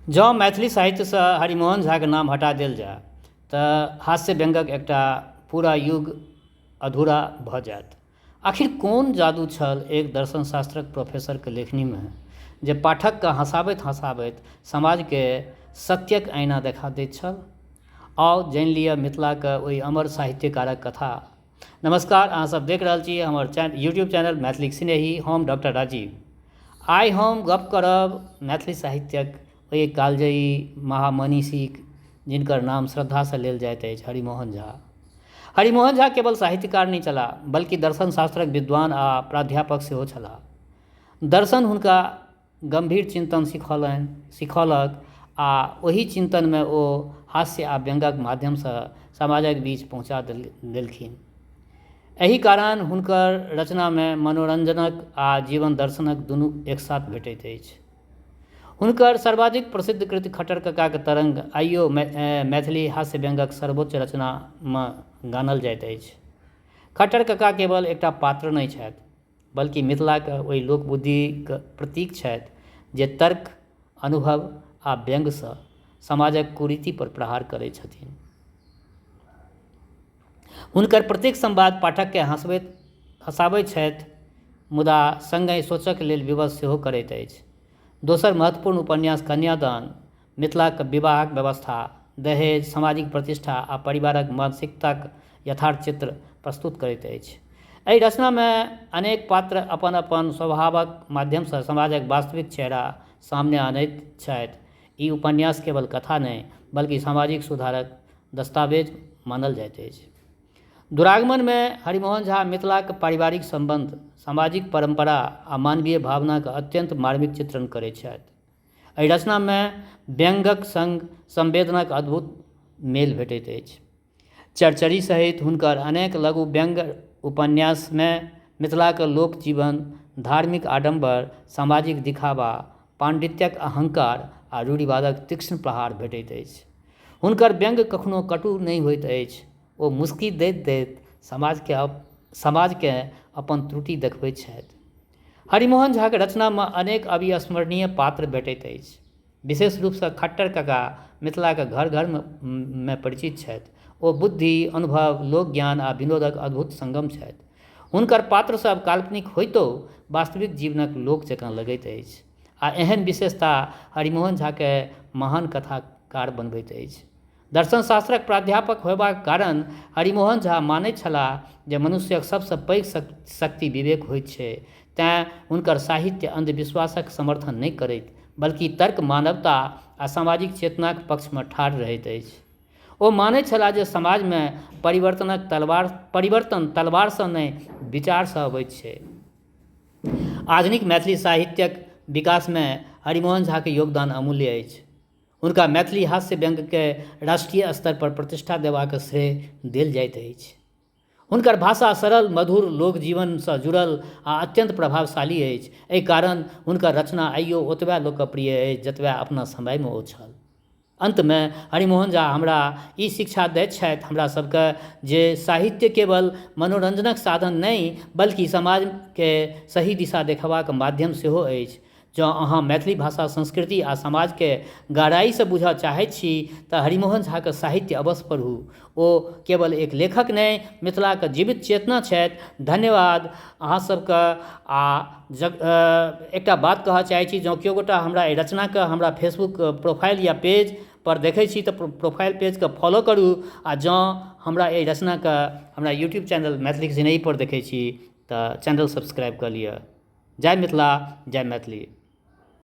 जँ मैथिली साहित्यसँ हरिमोहन झाके नाम हटा देल जाय तऽ हास्य व्यङ्गक एकटा पूरा युग अधूरा भऽ जायत। आखिर कोन जादू छल एक दर्शनशास्त्रक प्रोफेसरके लेखनीमे जे पाठकके हँसाबैत हँसाबैत समाजके सत्यक आईना देखा दैत छल? आउ जानि लिअ मिथिलाके ओहि अमर साहित्यकारक कथा। नमस्कार, अहाँ सब देख रहल छी हमर यूट्यूब चैनल मैथिलीक स्नेही। हम डॉक्टर राजीव। आइ हम गप्प करब मैथिली साहित्यक ओहि कालजयी महामनीषीक जिनकर नाम श्रद्धासँ लेल जाइत अछि, हरिमोहन झा। हरिमोहन झा केवल साहित्यकार नहि छलाह, बल्कि दर्शनशास्त्रक विद्वान आ प्राध्यापक सेहो छलाह। दर्शन हुनका गम्भीर चिन्तन सिखौलक आ ओहि चिन्तनमे ओ हास्य आ व्यङ्गक माध्यमसँ समाजक बीच पहुँचा देलखिन। एहि कारण हुनकर रचनामे मनोरञ्जनक आ जीवन दर्शनक दुनू एकसाथ भेटैत अछि। हुनकर सर्वाधिक प्रसिद्ध कृति खट्टर कक्काके तरङ्ग आइयो मैथिली हास्य व्यङ्गक सर्वोच्च रचनामे गानल जाइत अछि। खट्टर कक्का केवल एकटा पात्र नहि छथि, बल्कि मिथिलाके ओहि लोकबुद्धिके प्रतीक छथि जे तर्क, अनुभव आ व्यङ्गसँ समाजक कुरीति पर प्रहार करैत छथिन। हुनकर प्रत्येक संवाद पाठकके हँसाबैत छथि, मुदा सङ्गहि सोचक लेल विवश सेहो करैत अछि। दोसर महत्वपूर्ण उपन्यास कन्यादान मिथिलाक विवाहक व्यवस्था, दहेज, सामाजिक प्रतिष्ठा आ परिवारक मानसिकताक यथार्थ चित्र प्रस्तुत करैत अछि। एहि रचनामे अनेक पात्र अपन अपन स्वभावक माध्यमसँ समाजक वास्तविक चेहरा सामने आनैत छथि। ई उपन्यास केवल कथा नहि, बल्कि सामाजिक सुधारक दस्तावेज मानल जाइत अछि। दुरागमनमे हरिमोहन झा मिथिलाक पारिवारिक सम्बन्ध, सामाजिक परम्परा आ मानवीय भावनाके अत्यन्त मार्मिक चित्रण करैत छथि। एहि रचनामे व्यङ्गक सङ्ग संवेदनाक अद्भुत मेल भेटैत अछि। चरचरी सहित हुनकर अनेक लघु व्यङ्ग उपन्यासमे मिथिलाके लोक जीवन, धार्मिक आडम्बर, सामाजिक दिखावा, पाण्डित्यक अहङ्कार आ रूढ़िवादक तीक्ष्ण प्रहार भेटैत अछि। हुनकर व्यङ्ग कखनो कटु नहि होइत अछि। ओ मुस्की दैत दैत समाजके अपन त्रुटि देखबैत छथि। हरिमोहन झाके रचनामे अनेक अविस्मरणीय पात्र भेटैत अछि। विशेष रूपसँ खट्टर कक्का मिथिलाके घर घरमे परिचित छथि। ओ बुद्धि, अनुभव, लोकज्ञान आ विनोदक अद्भुत सङ्गम छथि। हुनकर पात्रसभ काल्पनिक होइतो वास्तविक जीवनक लोक जकाँ लगैत अछि, आ एहन विशेषता हरिमोहन झाके महान कथाकार बनबैत अछि। दर्शनशास्त्रक प्राध्यापक होयबाक कारण हरिमोहन झा मानैत छलाह जे मनुष्यक सबसँ पैघ शक्ति विवेक होइत छै। तेँ हुनकर साहित्य अन्धविश्वासक समर्थन नहि करैत, बल्कि तर्क, मानवता आ सामाजिक चेतनाक पक्षमे ठाढ़ रहैत अछि। ओ मानैत छलाह जे समाजमे परिवर्तन तलवारसँ नहि, विचारसँ अबैत छै। आधुनिक मैथिली साहित्यक विकासमे हरिमोहन झाके योगदान अमूल्य अछि। हुनका मैथिली हास्य व्यङ्गके राष्ट्रीय स्तर पर प्रतिष्ठा देबाक श्रेय देल जाइत अछि। हुनकर भाषा सरल, मधुर, लोक जीवनसँ जुड़ल आ अत्यन्त प्रभावशाली अछि। एहि कारण हुनकर रचना आइयो ओतबे लोकप्रिय अछि जतबे अपना समयमे ओ छल। अन्तमे हरिमोहन झा हमरा ई शिक्षा दैत छथि हमरा सबके जे साहित्य केवल मनोरञ्जनक साधन नहि, बल्कि समाजके सही दिशा देखबाक माध्यम सेहो अछि। जँ अहाँ मैथिली भाषा, संस्कृति आ समाजके गहराइसँ बुझऽ चाहैत छी तऽ हरिमोहन झाके साहित्य अवश्य पढ़ू। ओ केवल एक लेखक नहि, मिथिलाके जीवित चेतना छथि। धन्यवाद अहाँ सबके। एकटा बात कहऽ चाहै छी, जँ केओ गोटा हमरा एहि रचनाके हमरा फेसबुक प्रोफाइल या पेज पर देखै छी तऽ प्रोफाइल पेजके फॉलो करू, आ जँ हमरा एहि रचनाके हमरा यूट्यूब चैनल मैथिलीक स्नेही पर देखै छी तऽ चैनल सब्सक्राइब कऽ लिअ। जय मिथिला, जय मैथिली।